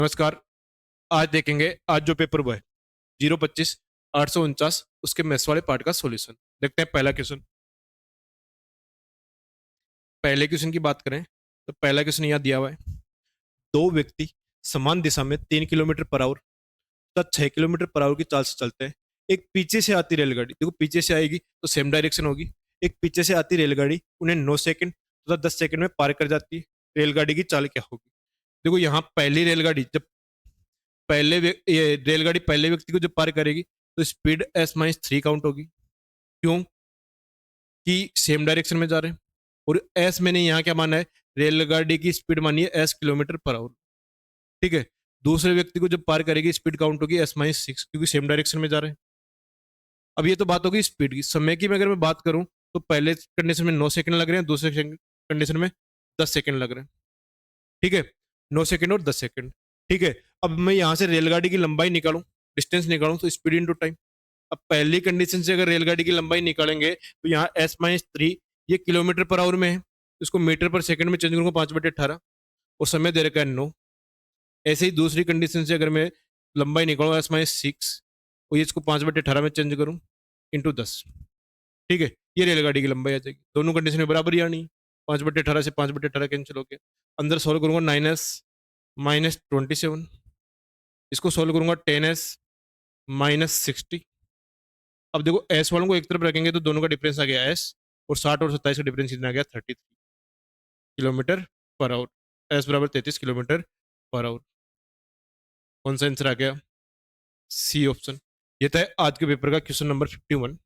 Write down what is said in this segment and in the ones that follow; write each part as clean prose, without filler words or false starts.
नमस्कार। आज देखेंगे आज जो पेपर हुआ है 025 849 उसके मैथ्स वाले पार्ट का सॉल्यूशन। देखते हैं पहला क्वेश्चन। पहले क्वेश्चन की बात करें तो पहला क्वेश्चन यहाँ दिया हुआ है। दो व्यक्ति समान दिशा में 3 किलोमीटर पर आवर तथा 6 किलोमीटर पर आवर की चाल से चलते हैं। एक पीछे से आती रेलगाड़ी, देखो पीछे से आएगी तो सेम डायरेक्शन होगी। एक पीछे से आती रेलगाड़ी उन्हें 9 सेकंड तथा 10 सेकंड में पार कर जाती है। रेलगाड़ी की चाल क्या होगी? देखो यहाँ पहली रेलगाड़ी जब ये रेलगाड़ी पहले व्यक्ति को जब पार करेगी तो स्पीड S-3 काउंट होगी। क्यों? कि सेम डायरेक्शन में जा रहे हैं। और एस मैंने यहाँ क्या माना है? रेलगाड़ी की स्पीड मानी है किलोमीटर पर आवर। ठीक है। दूसरे व्यक्ति को जब पार करेगी स्पीड काउंट होगी S-6 क्योंकि सेम डायरेक्शन में जा रहे हैं। अब ये तो बात होगी स्पीड की। समय की अगर मैं बात करूं तो पहले कंडीशन में 9 सेकंड लग रहे हैं, दूसरे कंडीशन में 10 सेकंड लग रहे हैं। ठीक है। 9 सेकंड और 10 सेकंड। ठीक है। अब मैं यहाँ से रेलगाड़ी की लंबाई निकालूं, डिस्टेंस निकालूं तो स्पीड इंटू टाइम। अब पहली कंडीशन से अगर रेलगाड़ी की लंबाई निकालेंगे तो यहाँ S-3 ये किलोमीटर पर आवर में है, इसको मीटर पर सेकंड में चेंज करूंगा 5/18 और समय दे रखा है 9। ऐसे ही दूसरी कंडीशन से अगर मैं लंबाई निकालूँ S-6 और ये इसको 5/18 में चेंज करूँ इंटू 10। ठीक है। ये रेलगाड़ी की लंबाई आ जाएगी। दोनों कंडीशन में बराबर ही आनी। 5/18 से 5/18 कैंसिल हो गया। अंदर सॉल्व करूंगा 9s-27। इसको सॉल्व करूंगा 10s-60। अब देखो एस वालों को एक तरफ रखेंगे तो दोनों का डिफरेंस आ गया एस, और 60 और 27 का डिफरेंस कितना आ गया 33 किलोमीटर पर आवर। एस बराबर 33 किलोमीटर पर आवर। कौन सा आंसर आ गया? C option. ये था आज के पेपर का क्वेश्चन नंबर 51।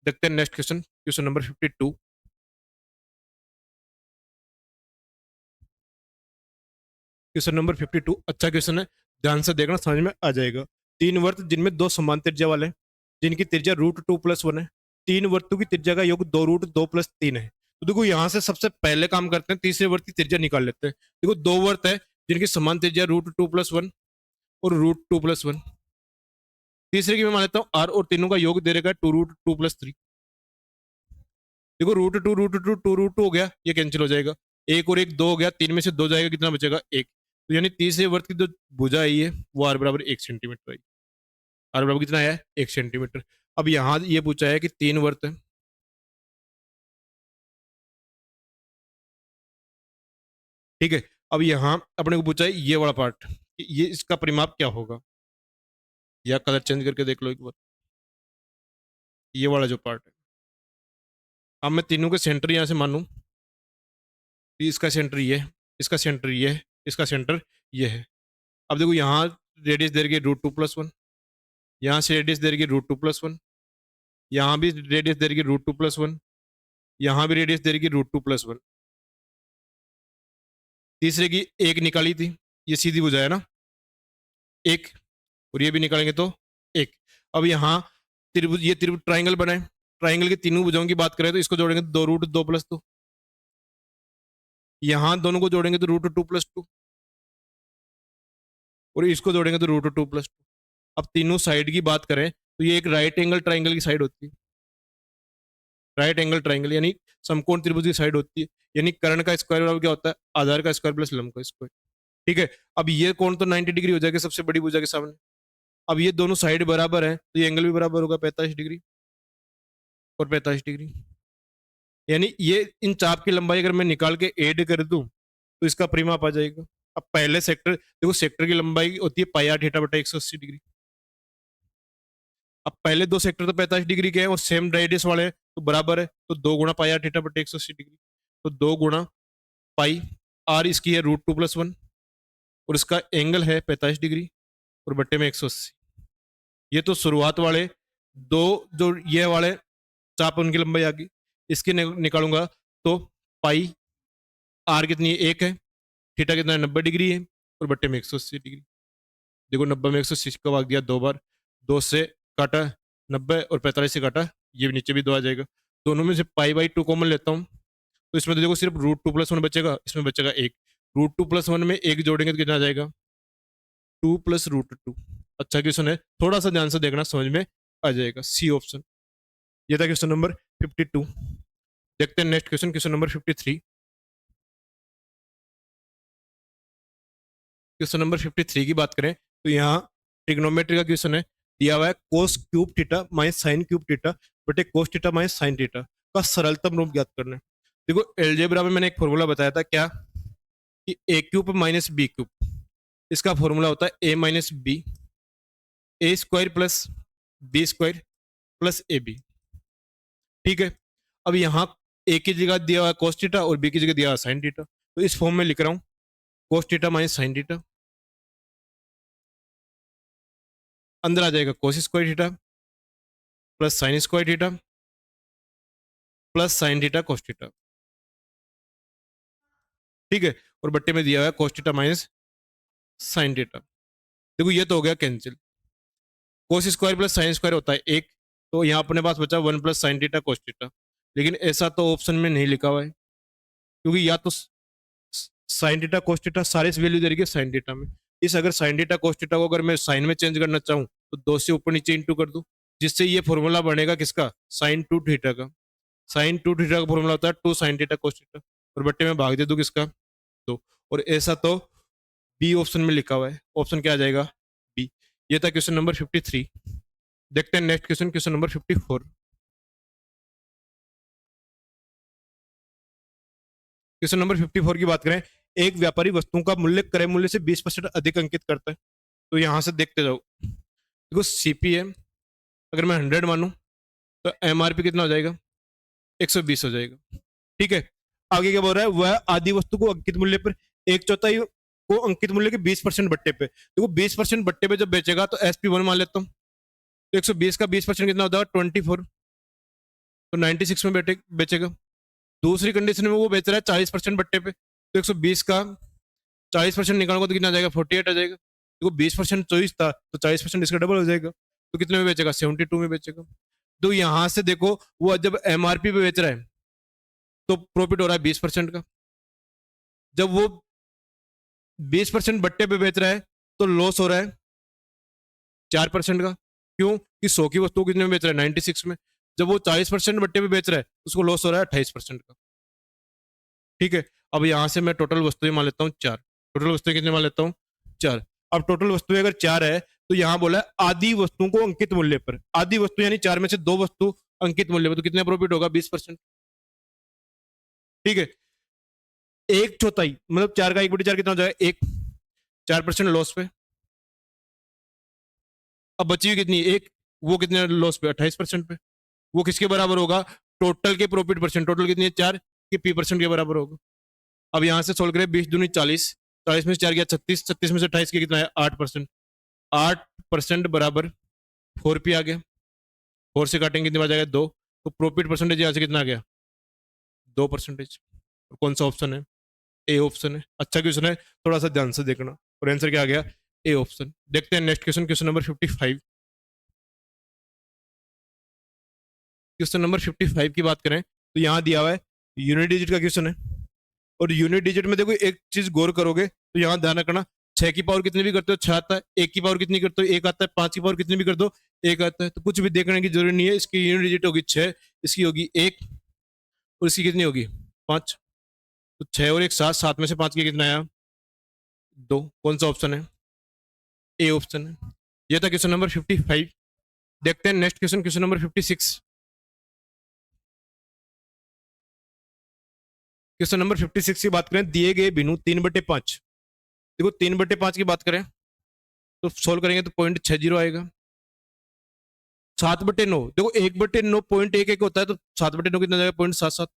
देखते हैं next question, question number 52। Question number 52 अच्छा क्वेश्चन है, ध्यान से देखना समझ में आ जाएगा। तीन वर्त जिनमें दो समान त्रिज्या वाले हैं, जिनकी त्रिज्या √2+1 है। तीन वर्तों की त्रिज्या का योग 2√2+3 है। तो देखो यहाँ से सबसे पहले काम करते हैं, तीसरे वर्त की त्रिज्या निकाल लेते हैं। देखो दो वर्त है जिनकी समान त्रिज्या √2+1 और √2+1। तीसरे की मैं मान लेता हूँ आर, और तीनों का योग दे रखा है 2√2+3। देखो √2 2√2 हो गया, ये कैंसिल हो जाएगा। एक और एक दो हो गया, तीन में से दो जाएगा, कितना बचेगा? एक। तो यानी तीसरे वर्त की जो भुजा आई है वो आर बराबर 1 सेंटीमीटर आई। आर बराबर कितना आया है? 1 सेंटीमीटर। अब यहाँ ये पूछा है कि तीन वर्त है। ठीक है। अब यहाँ अपने को पूछा है ये वाला पार्ट, ये इसका परिमाप क्या होगा? या कलर चेंज करके देख लो एक बार। ये वाला जो पार्ट है, अब मैं तीनों के सेंटर यहाँ से मानूं, इसका सेंटर ये है, इसका सेंटर ये है, इसका सेंटर ये है। अब देखो यहाँ रेडियस दे रही है √2+1, यहाँ से रेडियस दे रही है √2+1, यहाँ भी रेडियस दे रही है √2+1, यहाँ भी रेडियस दे रही है √2+1। तीसरे की एक निकाली थी, ये सीधी भुजा है ना, एक। और ये भी निकालेंगे तो एक। अब यहाँ त्रिभुज, ये त्रिभुज ट्राइंगल बनाए, ट्राइंगल के तीनों भुजाओं की बात करें तो इसको जोड़ेंगे तो 2√2+2। यहाँ दोनों को जोड़ेंगे तो √2+2, और इसको जोड़ेंगे तो √2+2। अब तीनों साइड की बात करें तो ये एक राइट एंगल ट्राइंगल की साइड होती है। राइट एंगल ट्राइंगल यानी समकोण त्रिभुज की साइड होती है। यानी कर्ण का स्क्वायर बराबर क्या होता है? आधार का स्क्वायर प्लस लंब का स्क्वायर। ठीक है। अब ये कोण तो 90 डिग्री हो जाएगा सबसे बड़ी भुजा के सामने। अब ये दोनों साइड बराबर है तो ये एंगल भी बराबर होगा 45 डिग्री और 45 डिग्री। यानी ये इन चाप की लंबाई अगर मैं निकाल के ऐड कर दूं तो इसका परिमाप आ जाएगा। अब पहले सेक्टर देखो, सेक्टर की लंबाई होती है πr θ/180 डिग्री। अब पहले दो सेक्टर तो 45 डिग्री के हैं और सेम रेडियस वाले हैं तो बराबर है, तो 2 गुणा πr θ/180 डिग्री। तो 2 गुणा पाई, आर इसकी है √2+1 और इसका एंगल है 45 डिग्री और बट्टे में 180। ये तो शुरुआत वाले दो जो ये वाले चाप उनकी लंबाई आ गई। इसकी निकालूंगा तो पाई आर कितनी है? एक है। थीटा कितना है? 90 डिग्री है और बट्टे में 180 डिग्री। देखो 90 में 180 का भाग दिया दो बार, दो से काटा 90 और 45 से काटा, ये भी नीचे भी दो आ जाएगा। दोनों में से π/2 कॉमन लेता हूँ तो इसमें तो देखो सिर्फ √2+1 बचेगा, इसमें बचेगा एक। √2+1 में एक जोड़ेंगे तो कितना आ जाएगा? 2 + √2। अच्छा क्वेश्चन है, थोड़ा सा ध्यान से देखना समझ में आ जाएगा। C option. ये था क्वेश्चन नंबर 52। देखते हैं next question, question number 53। Question number 53 की बात करें तो यहाँ ट्रिग्नोमेट्री का क्वेश्चन है, दिया हुआ है cos cube theta minus sine cube theta बटे cos theta minus sine theta का सरलतम रूप ज्ञात करना है। देखो एलजेब्रा में मैंने एक फॉर्मूला बताया था क्या, कि a cube minus b cube, इसका फॉर्मूला होता है a minus b, a square plus b square plus a b. ठीक है, अब यहाँ ए की जगह दिया हुआ है कोस थीटा और बी की जगह दिया हुआ साइन थीटा, तो इस फॉर्म में लिख रहा हूँ कोस थीटा माइनस साइन थीटा, अंदर आ जाएगा cos square theta plus sine square theta plus sign theta cos theta. ठीक है, और बट्टे में दिया हुआ है कोस थीटा माइनस साइन थीटा। देखो ये तो हो गया cancel, cos square plus sine square होता है एक, तो यहाँ अपने पास बचा 1 plus sign theta cos theta, लेकिन ऐसा तो ऑप्शन में नहीं लिखा हुआ है, क्योंकि या तो साइन थीटा कोस थीटा सारे वैल्यू दे रही है साइन थीटा में, इस अगर साइन थीटा कोस थीटा को अगर मैं साइन में चेंज करना चाहूँ तो दो से ऊपर नीचे इंटू कर दूं, जिससे ये फॉर्मूला बनेगा किसका, साइन टू थीटा का। साइन टू थीटा का फॉर्मूला होता है two sine theta cos theta, और बट्टे में भाग दे दूं किसका, दो, और ऐसा तो बी ऑप्शन में लिखा हुआ है, ऑप्शन क्या आ जाएगा, बी। ये था क्वेश्चन नंबर 53। देखते हैं next question, question number 54। Question number 54 की बात करें, एक व्यापारी वस्तुओं का मूल्य क्रय मूल्य से 20% अधिक अंकित करता है, तो यहां से देखते जाओ। देखो सीपीएम अगर मैं 100 मानूं तो एमआरपी कितना हो जाएगा, 120 हो जाएगा। ठीक है, आगे क्या बोल रहा है, वह आदि वस्तु को अंकित मूल्य पर एक चौथाई को अंकित मूल्य के 20% बट्टे पे, देखो 20% बट्टे पे जब बेचेगा तो SP1 मान लेता हूँ, तो 120 का 20% कितना होता है 24, तो 96 में बेचेगा। दूसरी कंडीशन में वो बेच रहा है 40% बट्टे पे, तो 120 का 40% निकालूंगा तो कितना आ जाएगा 48 आ जाएगा। देखो 20% 24 था तो 40% इसका डबल हो जाएगा, तो कितने में बेचेगा 72 में बेचेगा। तो यहां से देखो वो जब एमआरपी पे बेच रहा है तो प्रॉफिट हो रहा है 20% का, जब वो 20% बट्टे पे बेच रहा है तो लॉस हो रहा है 4% का। क्यों कि 100 की वस्तु कितने में बेच रहा है 96 में, जब वो 40% बट्टे पे बेच रहा है उसको लॉस हो रहा है 28% का। ठीक है, अब यहां से मैं टोटल वस्तुएं मान लेता हूँ 4, टोटल वस्तुएं कितने मान लेता हूँ 4। अब टोटल वस्तुएं अगर 4 है तो यहाँ बोला है आदि वस्तुओं को अंकित मूल्य पर, आदि वस्तु यानी 4 में से 2 वस्तु अंकित मूल्य पर, तो कितने प्रॉफिट होगा 20%। ठीक है, एक चौथाई मतलब 4 का 1/4 कितना हो जाएगा, एक, 4% लॉस पे। अब बची हुई कितनी एक, वो कितने लॉस पे 28% पे, वो किसके बराबर होगा, टोटल के प्रॉफिट परसेंट, टोटल कितनी है 4 के P% के बराबर होगा। अब यहां से सोल्व करें 20 दूनी 40, 40 में से 4 गया 36, 36 में से 28 के कितना है 8%, 8% बराबर 4P आ गया, 4 से काटेंगे कितने आ जाएगा 2, तो प्रॉफिट परसेंटेज यहाँ से कितना आ गया 2%। और कौन सा ऑप्शन है, ए ऑप्शन है। अच्छा क्वेश्चन है, थोड़ा सा ध्यान से देखना, और आंसर क्या आ गया ए ऑप्शन। देखते हैं next question, question number 55। Question number 55 की बात करें तो यहाँ दिया हुआ है यूनिट डिजिट का क्वेश्चन है, और यूनिट डिजिट में देखो एक चीज गौर करोगे तो यहाँ ध्यान रखना, 6 की पावर कितनी भी करते हो 6 आता है, 1 की पावर कितनी करते हो 1 आता है, 5 की पावर कितनी भी कर दो 1 आता है, तो कुछ भी देखने की जरूरत नहीं है। इसकी यूनिट डिजिट होगी 6, इसकी होगी 1, और इसकी कितनी होगी 5, तो 6 और 1 7, 7 में से 5 की कितना आया 2, कौन सा ऑप्शन है, ए ऑप्शन है। ये था क्वेश्चन नंबर 55। देखते हैं next question, question number 56। Question number 56 की बात करें, दिए गए बिनु 3/5, देखो 3/5 की बात करें तो सोल्व करेंगे तो 0.60 आएगा। 7/9 देखो 1/9 0.11 होता है, तो 7/9 कितना जाएगा 0.77।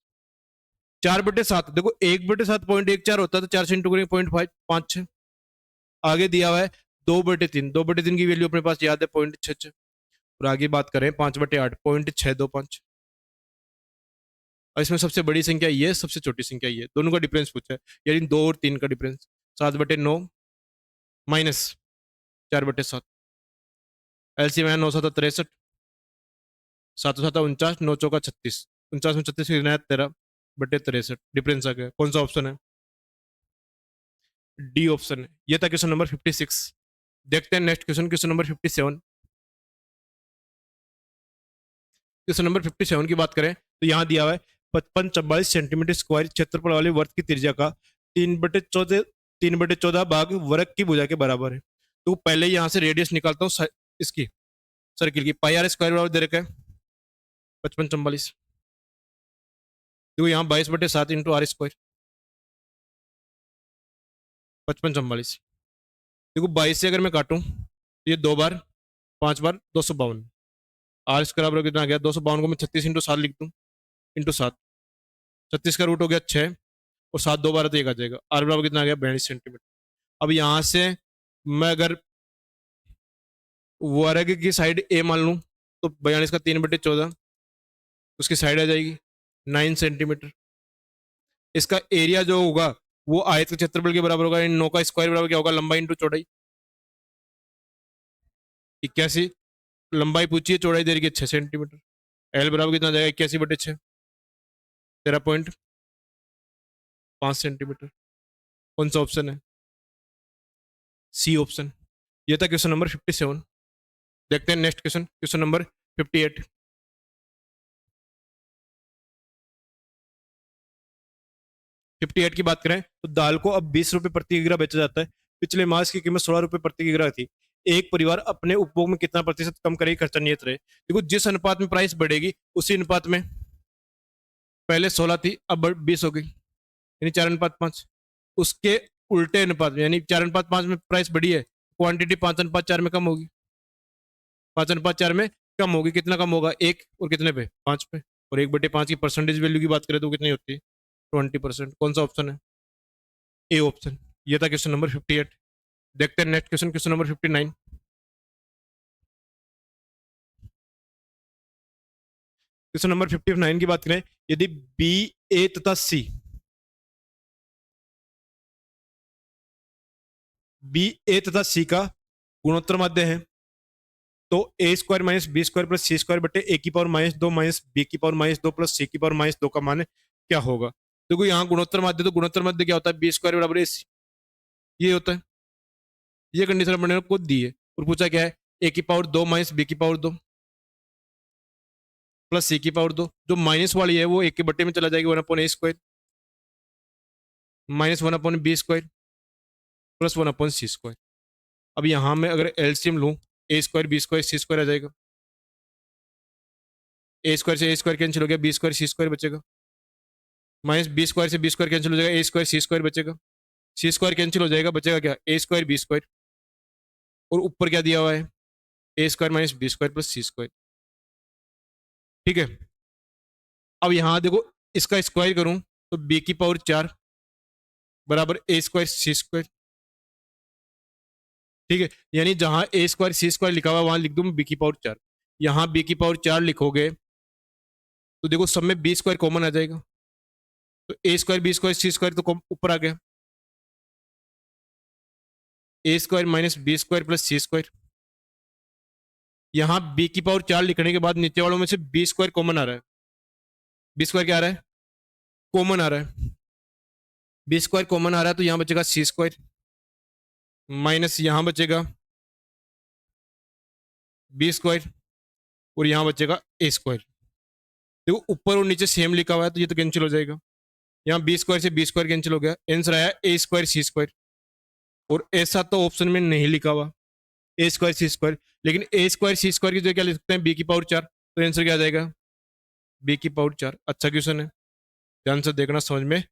4/7 देखो 1/7 0.14 होता है, तो 4 से इंटू करेंगे 0.556। आगे दिया हुआ है 2/3, 2/3 की वैल्यू अपने पास याद है 0.66, और आगे बात करें 5/8 0.625, और इसमें सबसे बड़ी संख्या ये, सबसे छोटी संख्या ये, दोनों का डिफरेंस पूछा है, यानी 2 और 3 का डिफरेंस। 7/9 माइनस 4/7, एलसीएम है 9 7 63, 7 7 49, 9 चौका 36, 49 में 36 कितना है 13/63, डिफरेंस आ गया। कौन सा ऑप्शन है, डी ऑप्शन है। ये था क्वेश्चन नंबर 56। देखते हैं next question, question number 57। Question number 57 की बात करें तो यहाँ दिया हुआ है 55 44 सेंटीमीटर स्क्वायर क्षेत्रफल वाले वर्ग की त्रिज्या का 3/14 3/14 भाग वर्ग की भुजा के बराबर है। तो पहले यहाँ से रेडियस निकालता हूँ इसकी, सर्किल की। पाई आर स्क्वायर बराबर दे रखा है 5544। देखो यहाँ 22/7 इंटू आर स्क्वायर 5544। देखो 22 से अगर मैं काटूँ तो ये 2 बार 5 बार 252। आर स्क्वायर बराबर कितना आ गया 252 को मैं 36 × 7 लिख दूँ, इंटू 7। 36 का रूट हो गया 6 और 7 2 बार तो 1 आ जाएगा। आर बराबर कितना आ गया 42 सेंटीमीटर। अब यहाँ से मैं अगर वर्ग की साइड ए मान लूँ तो 42 का 3/14 उसकी साइड आ जाएगी 9 सेंटीमीटर। इसका एरिया जो होगा वो आयत के क्षेत्रफल के बराबर होगा। 9 का स्क्वायर बराबर क्या होगा लंबाई इंटू चौड़ाई। 81 लंबाई पूछिए, चौड़ाई दे रही है 6 सेंटीमीटर। एल बराबर कितना आ जाएगा 81/6 13.5 सेंटीमीटर। कौन सा ऑप्शन है? C option. ये था क्वेश्चन नंबर 57। देखते हैं नेक्स्ट क्वेश्चन, क्वेश्चन नंबर 58। 58 की बात करें तो दाल को अब 20 रुपए प्रति किग्रा बेचा जाता है। पिछले मास की कीमत 16 रुपए प्रति किग्रा थी। एक परिवार अपने उपभोग में कितना प्रतिशत कम करेगी खर्चा नियत रहे। देखो जिस अनुपात में प्राइस बढ़ेगी उसी अनुपात में, पहले 16 थी अब 20 हो गई, यानी 4:5। उसके उल्टे अनुपात में, यानी 4:5 में प्राइस बढ़ी है, क्वांटिटी 5:4 में कम होगी। 5:4 में कम होगी, कितना कम होगा? 1 और कितने पे? 5 पे। और 1/5 की परसेंटेज वैल्यू की बात करें तो कितनी होती है? 20%। कौन सा ऑप्शन है? A option. ये था क्वेश्चन नंबर 58। देखते हैं next question, question number 59। Question number 59 की बात करें, यदि बी, ए तथा सी, बी, ए तथा सी का गुणोत्तर माध्य है तो a square minus b square plus c square बटे ए की पावर -2 माइनस बी की पावर -2 प्लस सी की पावर -2 का मान क्या होगा? देखो यहाँ गुणोत्तर माध्य, तो गुणोत्तर माध्य क्या होता है? बी स्क्वायर बराबर ए सी, ये होता है। ये कंडीशन अपने को दी है और पूछा क्या है? ए की पावर 2 माइनस बी की पावर 2 प्लस सी की पावर 2। जो माइनस वाली है वो एक के बट्टे में चला जाएगी, 1/a² -1/b² प्लस 1/c²। अब यहाँ में अगर एलसीएम लूँ, ए square b square c square आ जाएगा। ए स्क्वायर से ए स्क्वायर कैंसिल हो गया, बी स्क्वायर सी स्क्वायर बचेगा। माइनस बी स्क्वायर से बी स्क्वायर कैंसिल हो जाएगा, ए स्क्वायर सी स्क्वायर बचेगा। सी स्क्वायर कैंसिल हो जाएगा, बचेगा क्या? A square b square. और ऊपर क्या दिया हुआ है? A square minus b square plus c square. ठीक है। अब यहाँ देखो इसका स्क्वायर करूँ तो बी की पावर 4 बराबर ए स्क्वायर सी स्क्वायर। ठीक है, यानी जहां ए स्क्वायर सी स्क्वायर लिखा हुआ वहां लिख दूं बी की पावर 4। यहाँ बी की पावर 4 लिखोगे तो देखो सब में बी स्क्वायर कॉमन आ जाएगा, तो a square b square c square तो ऊपर आ गया। A square minus b square plus c square. यहाँ बी की पावर 4 लिखने के बाद नीचे वालों में से बी स्क्वायर कॉमन आ रहा है। बी स्क्वायर क्या आ रहा है? कॉमन आ रहा है। बी स्क्वायर कॉमन आ रहा है तो यहाँ बचेगा सी स्क्वायर माइनस यहाँ बचेगा बी स्क्वायर और यहाँ बचेगा ए स्क्वायर। देखो ऊपर और नीचे सेम लिखा हुआ है तो ये तो कैंसिल हो जाएगा। यहाँ बी स्क्वायर से बी स्क्वायर कैंसिल हो गया, आंसर आया ए स्क्वायर सी स्क्वायर। और ऐसा तो ऑप्शन में नहीं लिखा हुआ ए स्क्वायर सी स्क्वायर, लेकिन ए स्क्वायर सी स्क्वायर की जगह क्या लिख सकते हैं? बी की पावर 4। तो आंसर क्या आ जाएगा? बी की पावर 4। अच्छा क्वेश्चन है, ध्यान से देखना, समझ में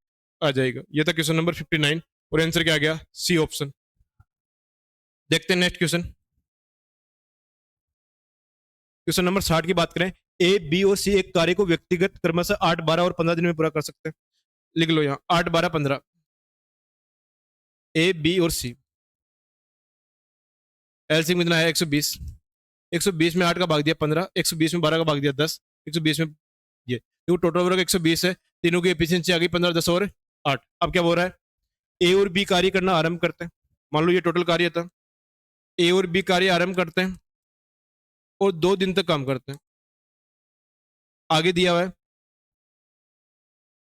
आ जाएगा। ये था क्वेश्चन नंबर 59 और आंसर क्या आ गया? C option. देखते हैं नेक्स्ट क्वेश्चन, क्वेश्चन नंबर 60 की बात करें, ए बी और सी एक कार्य को व्यक्तिगत क्रमशः 8, 12 और 15 दिन में पूरा कर सकते हैं। लिख लो यहाँ 8, 12, 15। ए बी और सी, एलसीएम कितना है? 120। 120 में 8 का भाग दिया 15, 120 में 12 का भाग दिया 10, 120 में ये, तो टोटल वर्क 120 है। तीनों की एफिशिएंसी आ गई 15, 10 और 8। अब क्या बोल रहा है? ए और बी कार्य करना आरंभ करते हैं। मान लो ये टोटल कार्य था, ए और बी कार्य आरंभ करते हैं और 2 दिन तक काम करते हैं। आगे दिया हुआ है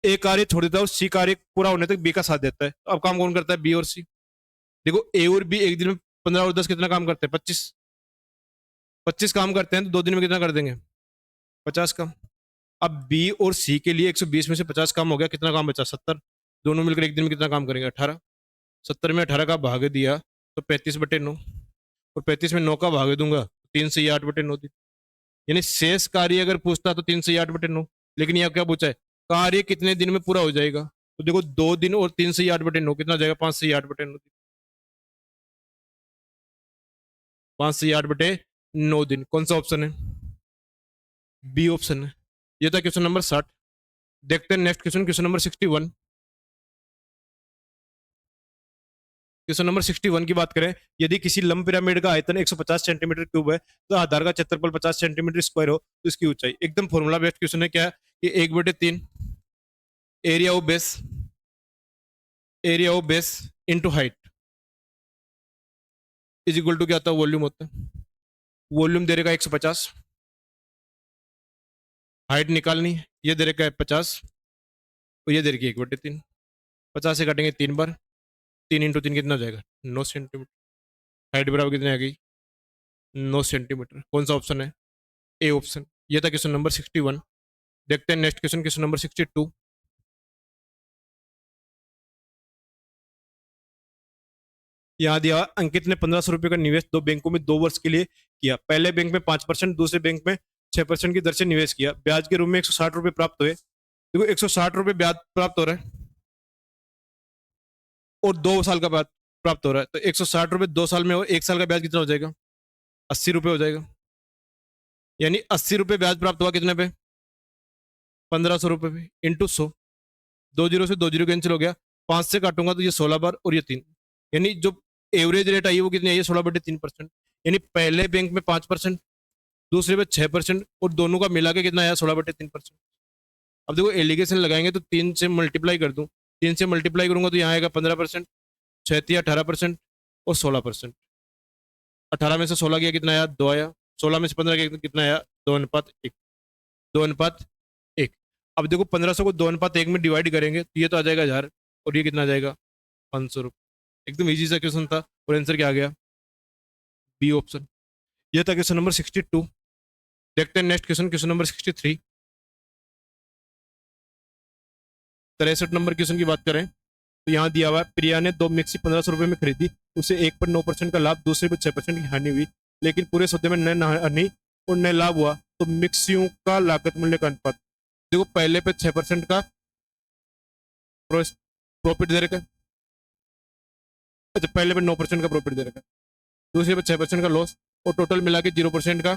ए कार्य छोड़ देता है और सी कार्य पूरा होने तक बी का साथ देता है। तो अब काम कौन करता है? बी और सी। देखो ए और बी एक दिन में 15 और 10 कितना काम करते हैं? 25। 25 काम करते हैं तो 2 दिन में कितना कर देंगे? 50 काम। अब बी और सी के लिए 120 में से 50 काम हो गया, कितना काम बचा? 70। दोनों मिलकर एक दिन में कितना काम करेंगे? 18। 70 में 18 का भाग दिया तो 35/9, और 35 में 9 का भाग दूंगा 3 से 8/9 दिन। यानी शेष कार्य अगर पूछता तो 3 से 8/9, लेकिन यहाँ क्या पूछा है, कार्य कितने दिन में पूरा हो जाएगा। तो देखो 2 दिन और 3 से 8/9 कितना हो जाएगा, 5 से 8/9 दिन। 5 से 8/9 दिन, कौन सा ऑप्शन है, बी ऑप्शन है। ये था क्वेश्चन नंबर 60। देखते हैं next question, question number 61। Question number 61 की बात करें, यदि किसी लंब पिरामिड का आयतन 150 सेंटीमीटर क्यूब है तो आधार का क्षेत्रफल 50 सेंटीमीटर स्क्वायर हो तो इसकी ऊंचाई, एकदम फॉर्मूला बेस्ड क्वेश्चन है। क्या है कि 1/3 area of base into height is equal to क्या होता है, वॉल्यूम होता है। वॉल्यूम दे रहेगा 150, हाइट निकालनी है, ये दे रहेगा 50 और ये दे रखी 1/3। 50 से काटेंगे 3 बार, 3 × 3 कितना हो जाएगा, 9 सेंटीमीटर। हाइट बराबर कितनी आ गई, 9 सेंटीमीटर। कौन सा ऑप्शन है, ए ऑप्शन। ये था क्वेश्चन नंबर 61। देखते हैं नेक्स्ट क्वेश्चन, क्वेश्चन नंबर 62। यहाँ दिया अंकित ने 1500 रुपए का निवेश 2 बैंकों में 2 वर्ष के लिए किया। पहले बैंक में 5%, दूसरे बैंक में 6% की दर से निवेश किया। ब्याज के रूप में 160 रुपए प्राप्त हुए। देखो 160 रुपए ब्याज प्राप्त हो रहा है और 2 साल का ब्याज प्राप्त हो रहा है, तो 160 रुपए 2 साल में और 1 साल का ब्याज कितना हो जाएगा, 80 रुपए हो जाएगा। यानी 80 रुपए ब्याज प्राप्त हुआ कितने पे, 1500 रुपए पे, इंटू 100। 2 जीरो से 2 जीरो कैंसिल हो गया, 5 से काटूंगा तो ये 16 बार और ये 3। यानी जो एवरेज रेट आई है वो कितनी आई है, 16/3%। यानी पहले बैंक में 5%, दूसरे में 6% और दोनों का मिला के कितना आया, 16/3%। अब देखो एलिगेशन लगाएंगे तो 3 से मल्टीप्लाई कर दूं, 3 से मल्टीप्लाई करूंगा तो यहाँ आएगा 15%, 6×3 18% और 16%। 18 में से 16 गया कितना आया, 2 आया। 16 में से 15 गया कितना आया, 2:1। 2:1। अब देखो 1500 को 2:1 में डिवाइड करेंगे तो ये तो आ जाएगा 1000 और ये कितना आ जाएगा, 500 रुपये। एकदम इजी सा क्वेश्चन था और आंसर क्या आ गया, बी ऑप्शन। ये था क्वेश्चन नंबर 62। देखते हैं next question, question number 63। 63 number question की बात करें तो यहाँ दिया हुआ है, प्रिया ने 2 मिक्सी 1500 रुपए में खरीदी, उसे एक पर 9% का लाभ, दूसरे पर 6% की हानि हुई, लेकिन पूरे सौदे में न हानि और न लाभ हुआ, तो मिक्सियों का लागत मूल्य का अनुपात। देखो पहले पे 6% का प्रॉफिट दे रखा है, अच्छा पहले पे 9% का प्रॉफिट दे रखा है, दूसरे पे 6% का लॉस और टोटल मिला के 0% का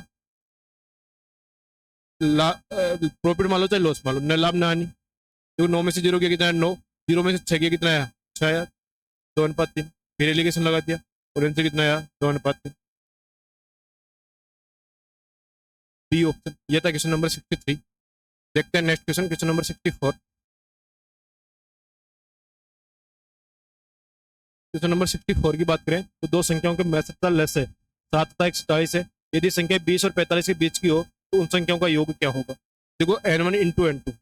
प्रॉफिट मान लो चाहे लॉस मान लो, न लाभ न हानि। देखो 9 में से 0 गया कितना है, 9। 0 में से 6 गया कितना आया, 6 आया। 2:3। फिर एलिगेशन लगा दिया और आंसर कितना आया, 2:3। B option. ये था क्वेश्चन नंबर 63। देखते हैं next question, question number 64। Question number 64 की बात करें तो दो संख्याओं के महत्वता लेस है, 7 तथा 27 है। यदि संख्या 20 और 45 के बीच की हो तो उन संख्याओं का योग क्या होगा। देखो n1 इंटू n2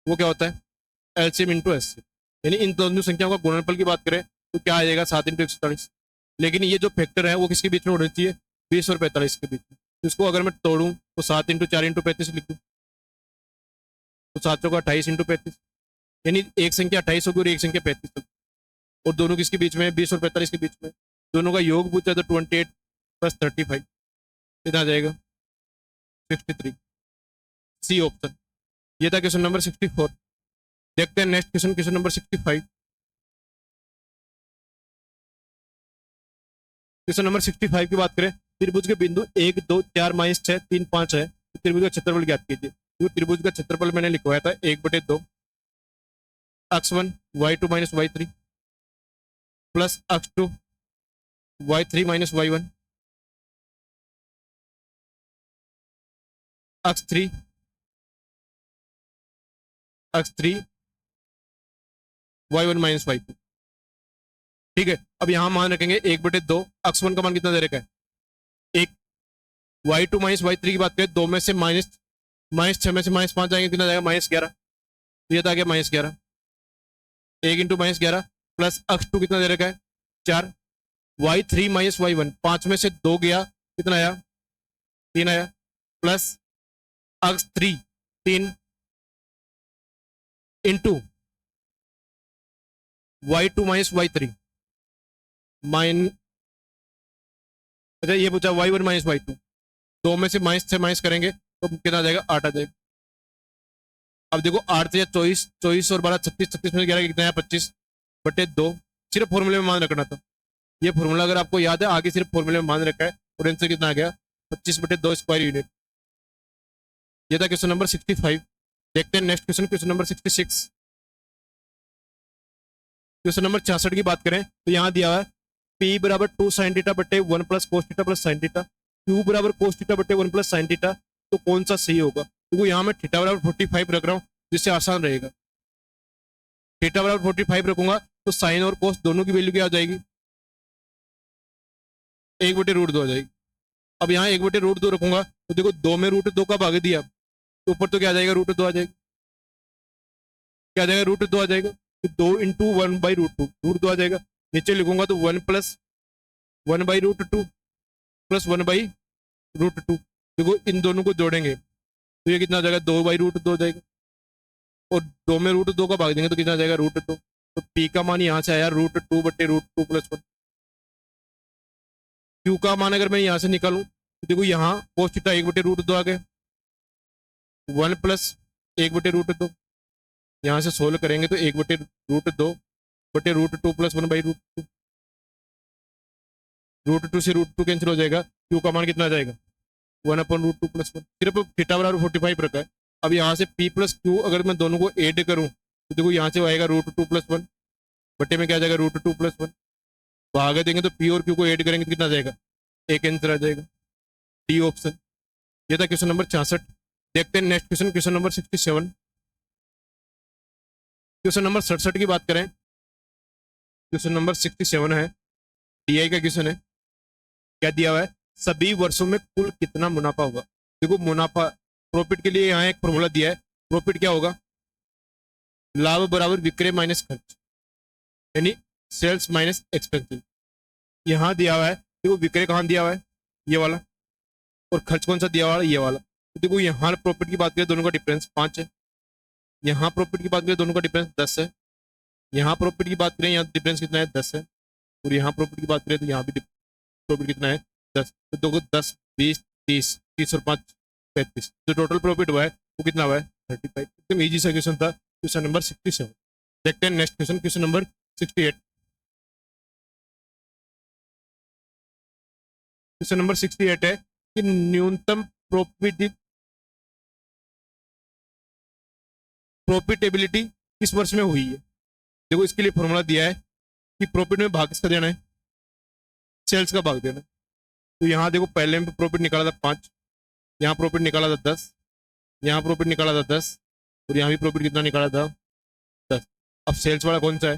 वो क्या होता है, एलसीएम इंटू एससीएम। यानी इन दोनों संख्याओं का गुणनफल की बात करें तो क्या आ जाएगा, 7 × 147। लेकिन ये जो फैक्टर है वो किसके बीच में होना चाहिए, 20 और 45 के बीच में। तो इसको अगर मैं तोड़ूं तो 7 × 4 × 35 लिख दूं तो 7 चौका 28 × 35। यानी एक संख्या 28 होगी और एक संख्या 35 होगी, और दोनों किसके बीच में, 20 और 45 के बीच में। दोनों का योग पूछा तो 28 + 35 कितना आ जाएगा, 63। C option. ये था क्वेश्चन नंबर 64। देखते हैं next question, question number 65। Question number 65 की बात करें, त्रिभुज के बिंदु 1 2 4 -6 3 5 है, तो त्रिभुज का क्षेत्रफल ज्ञात कीजिए। तो त्रिभुज का क्षेत्रफल मैंने लिखवाया था 1/2 x1 y2 - y3 plus x2 y3 - y1 x3 y1 - y2। ठीक है, अब यहां मान रखेंगे 1/2। x1 का मान कितना दे रखा है, 1। y2 - y3 की बात करें, 2 में से -6 में से -5 जाएंगे, कितना जाएगा, -11। तो ये था क्या, -11। 1 × -11 प्लस x2 कितना दे रखा है, 4। y3 - y1 5 में से 2 गया, कितना आया, 3 आया। Plus x3 3 into y2 - y3 mine अच्छा ये पूछा y1 माइनस y2, दो में से माइनस से माइनस करेंगे तो कितना आ जाएगा, 8 आ जाएगा। अब देखो 8 या 24, 24 और 12 36, 36 में 11 कितना है 25 बटे 2। सिर्फ फॉर्मूले में मान रखना था, ये फॉर्मूला अगर आपको याद है आगे सिर्फ फॉर्मूले में मान रखा है, और आंसर कितना आ गया 25 बटे 2 स्क्वायर यूनिट। ये था क्वेश्चन नंबर 65। देखते हैं next question, question number 66। Question number 66 की बात करें तो यहाँ दिया हुआ है P बराबर 2 साइन थीटा बटे 1 plus cos theta plus sine theta, Q बराबर कोस थीटा बटे 1 प्लस साइन थीटा, तो कौन सा सही होगा? क्योंकि यहाँ मैं थीटा बराबर 45 रख रहा हूँ जिससे आसान रहेगा। थीटा बराबर 45 रखूंगा तो साइन और कोस दोनों की वैल्यू क्या आ जाएगी, 1/√2 आ जाएगी। अब यहाँ 1/√2 रखूंगा तो देखो 2 में √2 का भाग दिया तो ऊपर तो क्या आ जाएगा, √2 आ जाएगा। क्या आ जाएगा, √2 आ जाएगा। तो 2 इंटू 1/√2, √2 आ जाएगा। नीचे लिखूंगा तो 1 प्लस 1/√2 प्लस 1/√2। देखो इन दोनों को जोड़ेंगे तो ये कितना आ जाएगा, 2/√2 हो जाएगा। और 2 में √2 का भाग देंगे तो कितना आ जाएगा, √2। तो P का मान यहाँ से आया √2 बटे √2 प्लस 1। Q का मान अगर मैं यहाँ से निकालूं तो देखो यहाँ कोस थीटा 1/√2 आ गया, 1 प्लस 1/√2। यहाँ से सोल्व करेंगे तो 1/√2 बटे √2 प्लस 1/√2। √2 से √2 कैंसिल हो जाएगा। Q का मान कितना आ जाएगा, 1/√2 प्लस 1। सिर्फ थीटा बराबर 45 रखा है। अब यहाँ से P प्लस Q अगर मैं दोनों को ऐड करूँ तो देखो यहाँ से आएगा √2 प्लस 1 बटे में क्या आ जाएगा, √2 प्लस 1। तो आगे देंगे तो P और Q को ऐड करेंगे तो कितना आ जाएगा, एक आंसर आ जाएगा, डी ऑप्शन। ये था क्वेश्चन नंबर 66। देखते हैं next question, question number 67। Question number 67 की बात करें, क्वेश्चन नंबर 67 है, DI का क्वेश्चन है। क्या दिया हुआ है, सभी वर्षों में कुल कितना मुनाफा होगा। देखो मुनाफा प्रॉफिट के लिए यहाँ एक फॉर्मूला दिया है। प्रॉफिट क्या होगा, लाभ बराबर विक्रय माइनस खर्च, यानी सेल्स माइनस एक्सपेंसिव। यहाँ दिया हुआ है, देखो विक्रय कहाँ दिया हुआ है, ये वाला, और खर्च कौन सा दिया हुआ है, ये वाला। तो देखो यहाँ प्रॉफिट की बात करें दोनों का डिफरेंस 5 है, यहाँ प्रॉफिट की बात करें दोनों का डिफरेंस 10 है, यहाँ प्रॉफिट की बात करें यहाँ डिफरेंस कितना है, 10 है, और यहाँ प्रॉफिट की बात करें तो यहाँ भी प्रॉफिट कितना है, 10। तो देखो 10 20 30, 30 और 5 35, जो टोटल प्रॉफिट हुआ है वो कितना हुआ है, 35। एकदम ईजी सा क्वेश्चन था, क्वेश्चन नंबर 67। देखते हैं next question, question number 68। Question number 68 है कि न्यूनतम प्रॉफिटेबिलिटी किस वर्ष में हुई है। देखो इसके लिए फॉर्मूला दिया है कि प्रॉफिट में भाग किसका देना है, सेल्स का भाग देना है। तो यहाँ देखो पहले में प्रॉफिट निकाला था 5, यहाँ प्रॉफिट निकाला था 10, यहाँ प्रॉफिट निकाला था 10, और यहाँ भी प्रॉफिट कितना निकाला था, 10। अब सेल्स वाला कौन सा है,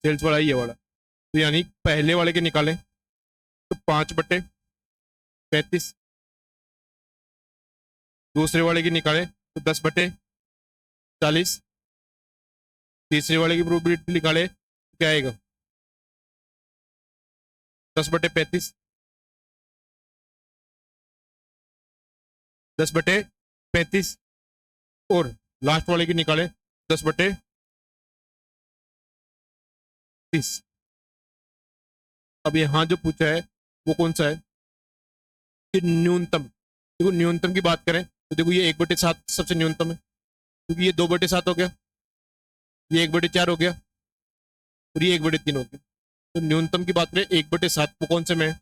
सेल्स वाला ये वाला। तो यानी पहले वाले के निकालें तो 5/35, दूसरे वाले की निकालें तो 10/40, तीसरे वाले की प्रोबेबिलिटी निकाले तो क्या आएगा, 10/35, 10/35, और लास्ट वाले की निकाले 10/30। अब यहाँ जो पूछा है वो कौन सा है, कि न्यूनतम। देखो न्यूनतम की बात करें तो देखो ये 1/7 सबसे न्यूनतम है, क्योंकि ये 2/7 हो गया, ये 1/4 हो गया, और ये 1/3 हो गया। तो न्यूनतम की बात करें 1/7 वो कौन से में है,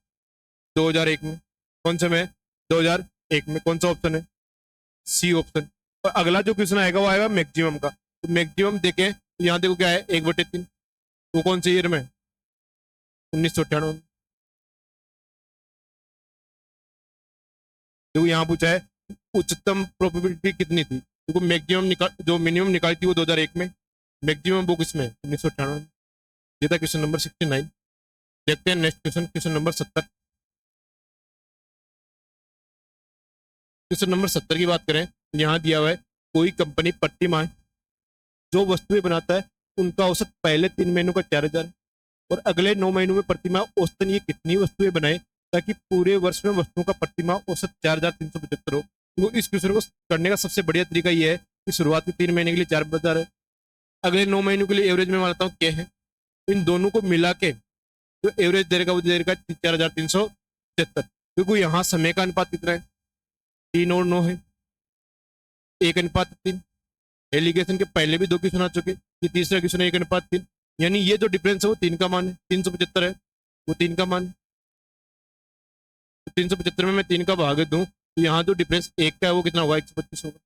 2001 में। कौन से में है, 2001 में। कौन सा ऑप्शन है, सी ऑप्शन। और अगला जो क्वेश्चन आएगा वो आएगा मैक्सिमम का। तो मैक्सिमम देखें तो यहाँ देखो क्या है, 1/3। वो कौन से ईयर में, 1998 में। देखो यहाँ पूछा है उच्चतम प्रोबेबिलिटी कितनी थी। देखो मैक्सिमम निकाल, जो मिनिमम निकाली थी वो 2001 में, मैक्सिमम वो किसमें, 1998 में। ये था क्वेश्चन नंबर 69। देखते हैं next question, question number 70। Question number 70 की बात करें तो यहाँ दिया हुआ है कोई कंपनी प्रति माह जो वस्तुएं बनाता है उनका औसत पहले 3 महीनों का 4000 है, और अगले 9 महीनों में प्रति माह औसतन ये कितनी वस्तुएं बनाए ताकि पूरे वर्ष में वस्तुओं का प्रति माह औसत 4375 हो। तो इस क्वेश्चन को करने का सबसे बढ़िया तरीका ये है कि शुरुआत के 3 महीने के लिए 4000 है, अगले 9 महीनों के लिए एवरेज में मानता हूँ क्या है, तो इन दोनों को मिला के तो एवरेज दे देगा वो दे देगा 4375, क्योंकि यहाँ समय का अनुपात कितना है, 3 और 9 है, 1:3। एलिगेशन के पहले भी 2 क्वेश्चन आ चुके, ये तीसरा क्वेश्चन है 1:3, यानी ये जो डिफरेंस है वो 3 का मान है, 375 है, वो 3 का मान है। तो 375 में मैं 3 का भाग दूं तो यहाँ जो डिफरेंस 1 का है वो कितना होगा, 125 होगा।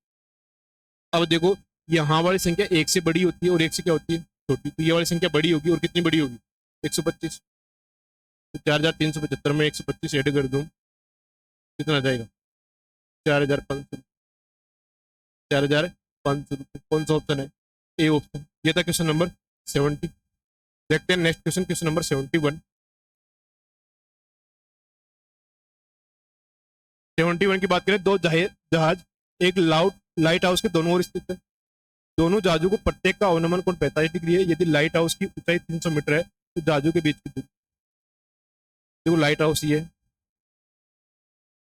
अब देखो यहाँ वाली संख्या 1 से बड़ी होती है और 1 से क्या होती है, छोटी, तो ये वाली संख्या बड़ी होगी, और कितनी बड़ी होगी, 125। तो 4375 में 125 ऐड कर दूं कितना आ जाएगा, 4500, 4500 रुपये। कौन सा ऑप्शन है, ए ऑप्शन। ये था क्वेश्चन नंबर 70। देखते हैं नेक्स्ट क्वेश्चन, क्वेश्चन नंबर 71। 71 की बात करें, दो जहाज एक लाइट हाउस के दोनों ओर स्थित है। दोनों जहाजों को प्रत्येक का अवनमन कोण 45 डिग्री है। यदि लाइट हाउस की ऊंचाई 300 मीटर है तो जहाजों के बीच की दूरी, देखो लाइट हाउस ये है,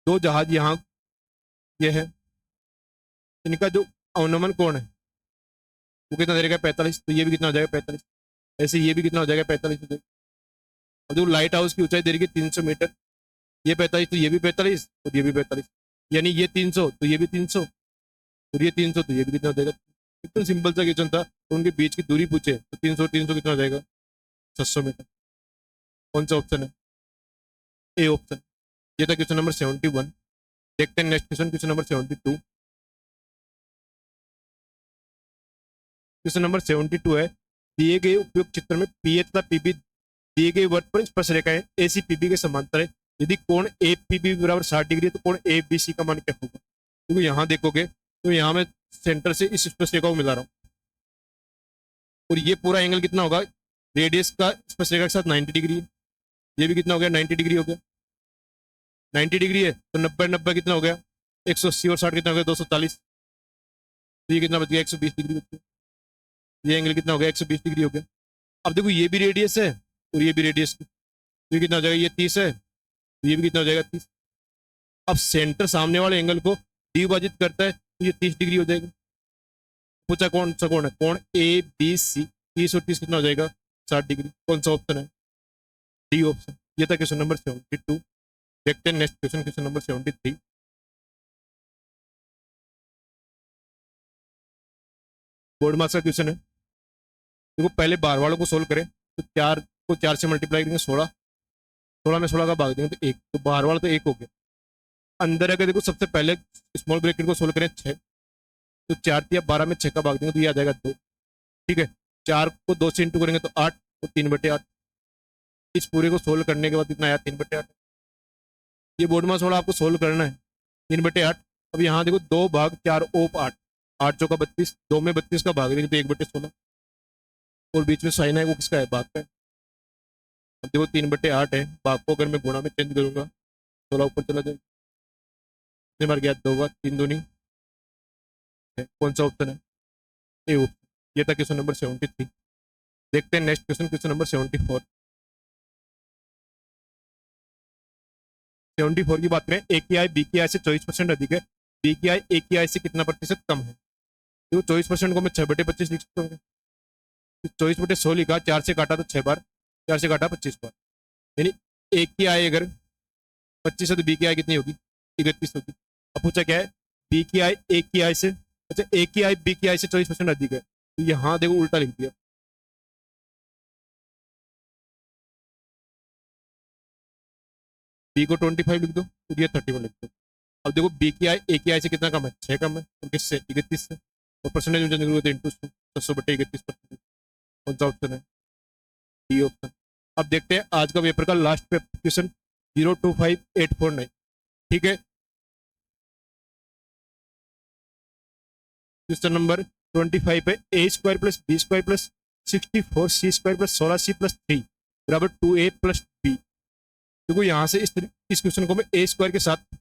दो जहाज यहाँ ये है, इनका जो अवनमन कोण है वो कितना दे देगा, 45। तो ये भी कितना हो जाएगा, 45। ऐसे ये भी कितना हो जाएगा, 45 हो जाएगा। और जो लाइट हाउस की ऊंचाई दे रही है 300 मीटर, ये 45, तो ये भी 45 और ये भी 45, यानी ये 300 तो ये भी 300 और ये 300 तो ये भी कितना हो जाएगा। एकदम सिंपल सा क्वेश्चन था, तो उनके बीच की दूरी पूछे तो 300 300 कितना हो जाएगा, 600 मीटर। कौन सा ऑप्शन है, ए ऑप्शन। ये था क्वेश्चन नंबर 71। देखते हैं next question, question number 72। Question number 72 है, दिए गए उपयुक्त चित्र में पी तथा पीबी दिए गए वर्ग पर स्पर्श रेखाएं एसी पीबी के समांतर है। यदि कोण ए पीबी बराबर 60 डिग्री है तो कोण ए बी सी का मान क्या होगा। क्योंकि यहाँ देखोगे तो यहाँ मैं सेंटर से इस स्पर्श रेखा को मिला रहा हूँ, और ये पूरा एंगल कितना होगा, रेडियस का स्पर्श रेखा के साथ 90 डिग्री है। ये भी कितना हो गया, 90 डिग्री हो गया। 90 डिग्री है तो 90 90 कितना हो गया, 180, और 60 कितना हो गया, 240। तो ये कितना बच गया, 120 डिग्री बच गया। ये एंगल कितना हो गया, 120 डिग्री हो गया। अब देखो ये भी रेडियस है और ये भी रेडियस, तो ये कितना हो जाएगा, ये 30 है, तो ये भी कितना हो जाएगा, 30। अब सेंटर सामने वाले एंगल को विभाजित करता है तो ये 30 डिग्री हो जाएगा। पूछा कौन सा कोण है, कोण ए बी सी, 30 और 30 कितना हो जाएगा, 60 डिग्री। कौन सा ऑप्शन है, डी ऑप्शन। ये था क्वेश्चन नंबर 72। देखते हैं next question, question number 73। Board marks का क्वेश्चन है। देखो पहले बाहर वालों को सोल्व करें तो 4 को 4 से मल्टीप्लाई करेंगे 16, 16 में 16 का भाग देंगे तो 1, तो बाहर वाला तो 1 हो गया। अंदर अगर देखो सबसे पहले स्मॉल ब्रैकेट को सोल्व करें 6, तो 4 या 12 में 6 का भाग देंगे तो ये आ जाएगा 2। ठीक है, 4 को 2 से इंटू करेंगे तो 8, तो 3/8। इस पूरे को सोल्व करने के बाद कितना आया, 3/8। ये बोर्ड में थोड़ा आपको सोल्व करना है, 3/8। अब यहाँ देखो 2 भाग 4 ओप 8, 8 चौका 32, 2 में 32 का भाग देंगे तो 1/16, और बीच में साइन है वो किसका है, भाग का है। अब देखो 3/8 है, भाग को अगर मैं गुणा में चेंज करूंगा 16 ऊपर चला जाएगा, कितने बार गया, 2 बार, 3 दूनी है। कौन सा ऑप्शन है, ए ऑप्शन। ये था क्वेश्चन नंबर 73। देखते हैं नेक्स्ट क्वेश्चन, क्वेश्चन नंबर 74। 74 की बात करें, ए की आय बी की आय से 24% अधिक है, बी की आय ए की आय से कितना प्रतिशत कम है। तो 24% को मैं 6/25 लिख सकता हूँ। 24/100 लिखा, 4 से काटा तो 6 बार, 4 से काटा 25 बार, यानी ए की आय अगर 25 है तो बी की आय कितनी होगी, 31 होगी। अब पूछा क्या है, बी की आय ए की आय से, अच्छा ए की आय बी की आय से 24% अधिक है, तो यहाँ देखो उल्टा लिख दिया। बी को 25 लिख दो तो ये 31 लिख दो। अब देखो बी की आय ए की आय से कितना कम है, 6 कम है, और किससे, 31 से, और परसेंटेज में जरूरत है इंटू 600/31%। कौन सा ऑप्शन है, डी ऑप्शन। अब देखते हैं आज का पेपर का लास्ट क्वेश्चन 025849। ठीक है, क्वेश्चन नंबर 25 पे, a square plus b square plus 64 c square plus 16 c plus 3 बराबर 2a प्लस बी। देखो यहाँ से इस क्वेश्चन को मैं ए स्क्वायर के साथ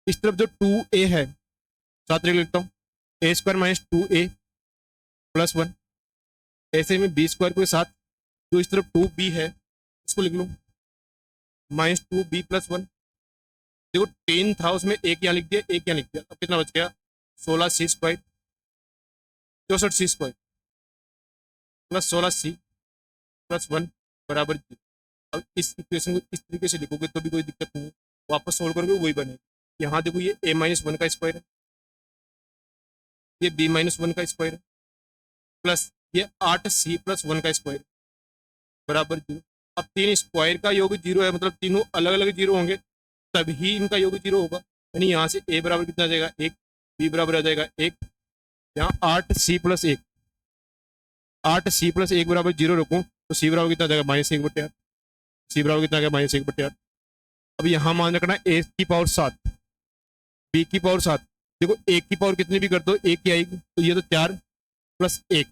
इस तरफ जो 2a है साथ लिख लेता हूँ, ए स्क्वायर माइनस 2a प्लस 1। ऐसे में बी स्क्वायर के साथ जो इस तरफ 2b है इसको लिख लूँ, माइनस 2b प्लस 1। देखो 10 था उसमें एक यहाँ लिख दिया, एक यहाँ लिख दिया, अब कितना बच गया, 16 सी square, 64 c square plus 16 c plus 1 बराबर 0। अब इस इक्वेशन को इस तरीके से लिखोगे तो भी कोई दिक्कत नहीं है, वापस सोल्व करोगे वही बनेगा। यहाँ देखो ये a-1 का स्क्वायर है, ये b-1 का स्क्वायर है, प्लस ये 8c+1 का स्क्वायर बराबर 0। अब तीन स्क्वायर का योग 0 है, मतलब तीनों अलग अलग 0 होंगे तभी इनका योग 0 होगा। यानी यहाँ से a बराबर कितना आ जाएगा 1, b बराबर आ जाएगा 1, यहाँ 8c+1, 8c+1 बराबर 0 रखूँ तो c बराबर कितना आ जाएगा -1/8, c बराबर कितना आ गया -1/8। अब यहाँ मान रखना a की पावर 7, b की पावर 7, देखो 1 की पावर कितनी भी कर दो 1 की आएगी, तो ये तो 4 + 1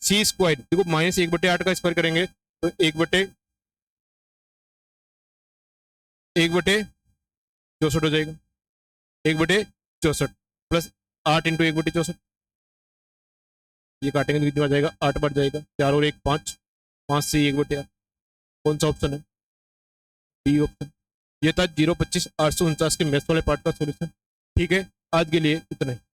सी स्क्वायर, देखो -1/8 का स्क्वायर करेंगे तो 1/64 हो जाएगा, 1/64 प्लस 8 × 1/64, ये काटेंगे तो कितनी बार जाएगा 8 बार जाएगा, 4 और 1 5, 5 से 1/8। कौन सा ऑप्शन है? B option. ये था 025 849 के मैथ्स वाले पार्ट का सॉल्यूशन। ठीक है, आज के लिए इतना ही।